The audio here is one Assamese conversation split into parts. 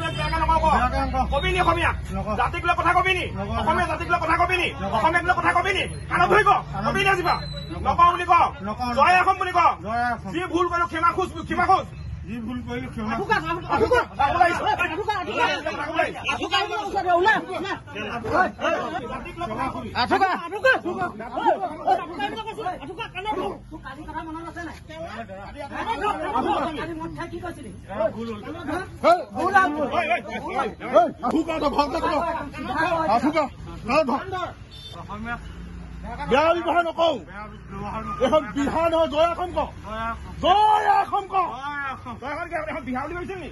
অসমীয়া বেয়াকে নকব কবি নি অসমীয়া জাতিক লৈ কথা কবি নি অসমীয়া জাতিক লৈ কথা কবি নি অসমীয়াক লৈ কথা কবি নি কাণত ধৰি ক কবি নি আজিবা নকওঁ বুলি ক জয় অসম বুলি ক যি ভুল কৰিলো ক্ষমা খোজ যি ভুল কৰিলো ক্ষমা বেয়া ব্যৱহাৰ নকওঁ এখন বিহাৰ নহয় জয় অসম ক জয় অসম ক এখন বিহাৰ বুলি ভাবিছিল নি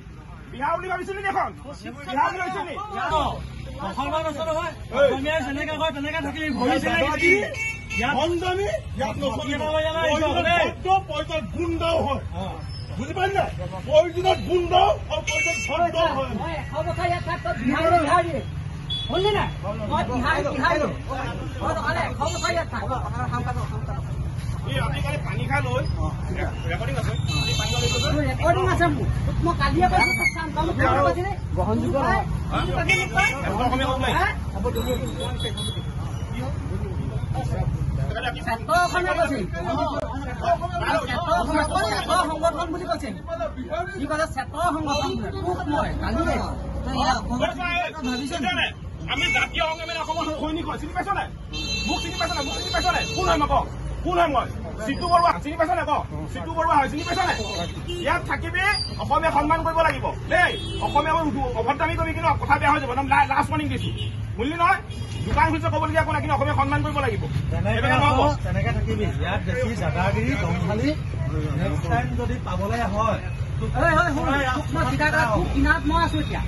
বিহাৰ বুলি ভাবিছিল নেকি এখন বিহাৰ বুলি ভাবিছিল নি অসমত আছে নহয় অসমীয়াই যেনেকে কয় তেনেকে থাকিলে পৰ্যট গুণ্ডাও হয় বুজি পালি নাই প্ৰয়োজনত গুণ্ডাও আৰু প্ৰয়োজন ভণ্ডাও হয় শুনলি নাই আজিকালি পানী খাই লৈ ৰেকৰ্ডিং আছে মই কালিয়ে গ্ৰহণযোগ্য সংগঠন বুলি কৈছে কি কৈছে ক্ষেত্ৰ সংগঠন মই কালিয়ে আমি জাতীয় সংগ্ৰামী অসমৰ সৈনিক হয় চিনি পাইছ নাই মোক চিনি পাইছ নাই মোক চিনি পাইছ নাই কোন হয় মই কোন হয় মই চিটু বৰুৱা চিনি পাইছ নাই ক চিটু বৰুৱা হয় চিনি পাইছ নাই ইয়াত থাকিবি অসমীয়া সন্মান কৰিব লাগিব দেই অসমীয়া অভদ্ৰামী কৰিবি কিন্তু কথা বেয়া হৈ যাব লাষ্ট ৱাৰ্ণিং দিছো বুলিলি নহয় দোকান খুলিছে ক'বলগীয়া একো নাই কিন্তু অসমীয়া সন্মান কৰিব লাগিব তেনেকে থাকিবি ইয়াত বেছি জাগাগিৰি দমখালি নেক্সট টাইম যদি পাবলৈ হয় মই আছো এতিয়া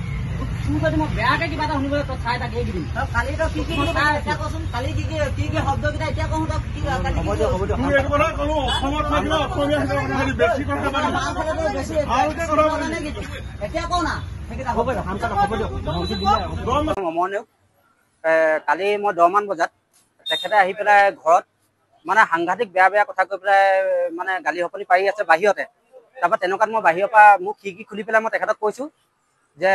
যদি মই বেয়াকে কিবা এটা শুনিবলৈ তই চাই তাকে দিম কালি তই কি এতিয়া কচোন কালি কি কি শব্দকেইটা এতিয়া কওঁ তই কি এতিয়া কওঁ না কালি মই 10 মান বজাত তেখেতে আহি পেলাই ঘৰত মানে সাংঘাতিক বেয়া কথা কৈ পেলাই মানে গালি সপনি পাৰি আছে বাহিৰতে তাৰপৰা তেনেকুৱাত মই বাহিৰৰ পৰা মোক খিৰিকী খুলি পেলাই মই তেখেতক কৈছো যে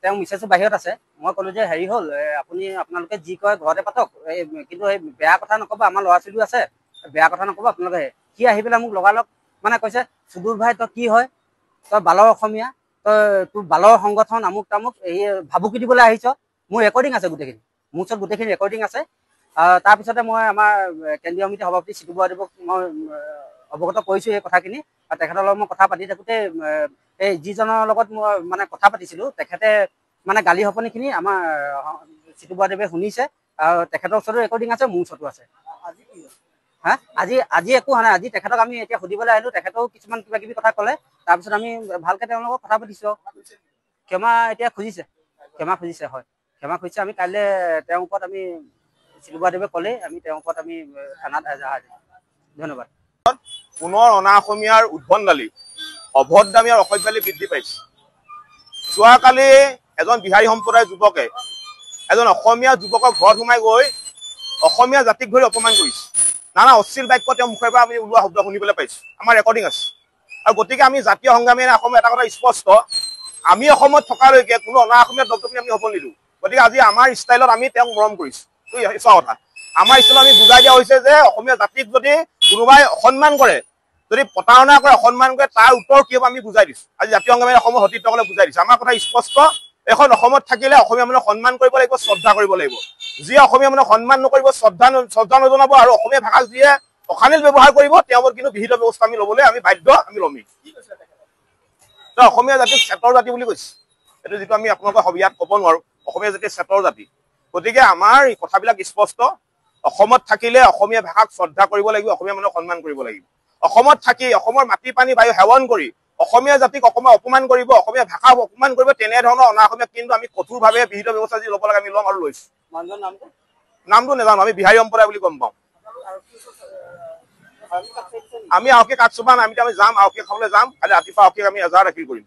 তেওঁ মিছেছো বাহিৰত আছে মই ক'লো যে হেৰি হ'ল আপোনালোকে যি কয় ঘৰতে পাতক কিন্তু এই বেয়া কথা নকব আমাৰ ল'ৰা ছোৱালীও আছে বেয়া কথা নকব আপোনালোকে সি আহি পেলাই মোক লগালগ মানে কৈছে সুদূৰ ভাই তই কি হয় তই বালৰ অসমীয়া তই তোৰ বালৰ সংগঠন আমুক তামুক এই ভাবুকি দিবলৈ আহিছ মোৰ ৰেকৰ্ডিং আছে গোটেইখিনি মোৰ ওচৰত গোটেইখিনি ৰেকৰ্ডিং আছে তাৰপিছতে মই আমাৰ কেন্দ্ৰীয় সমিতি সভাপতি চিটু বৰুৱাদেৱক মই অৱগত কৰিছো এই কথাখিনি আৰু তেখেতৰ লগত মই কথা পাতি থাকোঁতে এই যিজনৰ লগত মই মানে কথা পাতিছিলো তেখেতে মানে গালি সপনিখিনি আমাৰ চিটু বৰুৱাদেৱে শুনিছে আৰু তেখেতৰ ওচৰতো ৰেকৰ্ডিং আছে মোৰ ওচৰতো আছে হা আজি একো হোৱা নাই আজি তেখেতক আমি এতিয়া সুধিবলৈ আহিলো তেখেতেও কিছুমান কিবা কিবি কথা ক'লে তাৰপিছত আমি ভালকে তেওঁৰ লগত কথা পাতিছো ক্ষমা এতিয়া খুজিছে হয় ক্ষমা খুজিছে আমি কাইলৈ তেওঁৰ ওপৰত আমি চিটু বৰুৱাদেৱে ক'লে আমি তেওঁৰ ওপৰত আমি থানাত এজাহাৰ দিম ধন্যবাদ পুনৰ অনা অসমীয়াৰ উদ্ভণ্ডালি অভদ্ৰামী আৰু অসভ্যালি বৃদ্ধি পাইছে যোৱাকালি এজন বিহাৰী সম্প্ৰদায়ৰ যুৱকে এজন অসমীয়া যুৱকৰ ঘৰত সোমাই গৈ অসমীয়া জাতিক ধৰি অপমান কৰিছে নানা অশ্লীল বাক্য তেওঁৰ মুখৰ পৰা আমি ওলোৱা শব্দ শুনিবলৈ পাইছো আমাৰ ৰেকৰ্ডিং আছে আৰু গতিকে আমি জাতীয় সংগ্ৰামী অসমত এটা কথা স্পষ্ট আমি অসমত থকালৈকে কোনো অনা অসমীয়া দপদপনি আমি হ'ব নিদিওঁ গতিকে আজি আমাৰ ষ্টাইলত আমি তেওঁক মৰম কৰিছো সঁচা কথা আমাৰ ষ্টাইলত আমি বুজাই দিয়া হৈছে যে অসমীয়া জাতিক যদি কোনোবাই অসন্মান কৰে যদি প্ৰতাৰণা কৰে অসন্মান কৰে তাৰ উত্তৰ কি হ'ব আমি বুজাই দিছো আজি জাতীয় সংগ্ৰামী অসমৰ সতীৰ্থসকলে বুজাই দিছে আমাৰ কথা স্পষ্ট এখন অসমত থাকিলে অসমীয়া মানুহক সন্মান কৰিব লাগিব শ্ৰদ্ধা কৰিব লাগিব যিয়ে অসমীয়া মানুহক সন্মান নকৰিব শ্ৰদ্ধা নজনাব আৰু অসমীয়া ভাষাক যিয়ে অশালীল ব্যৱহাৰ কৰিব তেওঁৰ কিন্তু বিহিত ব্যৱস্থা আমি ল'বলৈ আমি বাধ্য আমি ল'মেই অসমীয়া জাতিক চেতৰ জাতি বুলি কৈছে এইটো যিটো আমি আপোনালোকৰ ইয়াত ক'ব নোৱাৰো অসমীয়া জাতিৰ চেতৰ জাতি গতিকে আমাৰ এই কথাবিলাক স্পষ্ট অসমত থাকিলে অসমীয়া ভাষাক শ্ৰদ্ধা কৰিব লাগিব অসমীয়া মানুহক সন্মান কৰিব লাগিব অসমত থাকি অসমৰ মাটি পানী বায়ু সেৱন কৰি অসমীয়া জাতিক অসমীয়া অপমান কৰিব অসমীয়া ভাষাক অপমান কৰিব তেনেধৰণৰ অনা অসমীয়া কিন্তু আমি কঠোৰভাৱে বিহিত ব্যৱস্থা যি ল'ব লাগে আমি ল'ম আৰু লৈছো নামটো নাজানো আমি বিহাৰী সম্প্ৰদায় বুলি গম পাওঁ আমি আওকে কাঠ চুবা আমি যাম আওকে খাবলৈ যাম কালি ৰাতিপুৱা আওকে আমি এজাহাৰ দাখিল কৰিম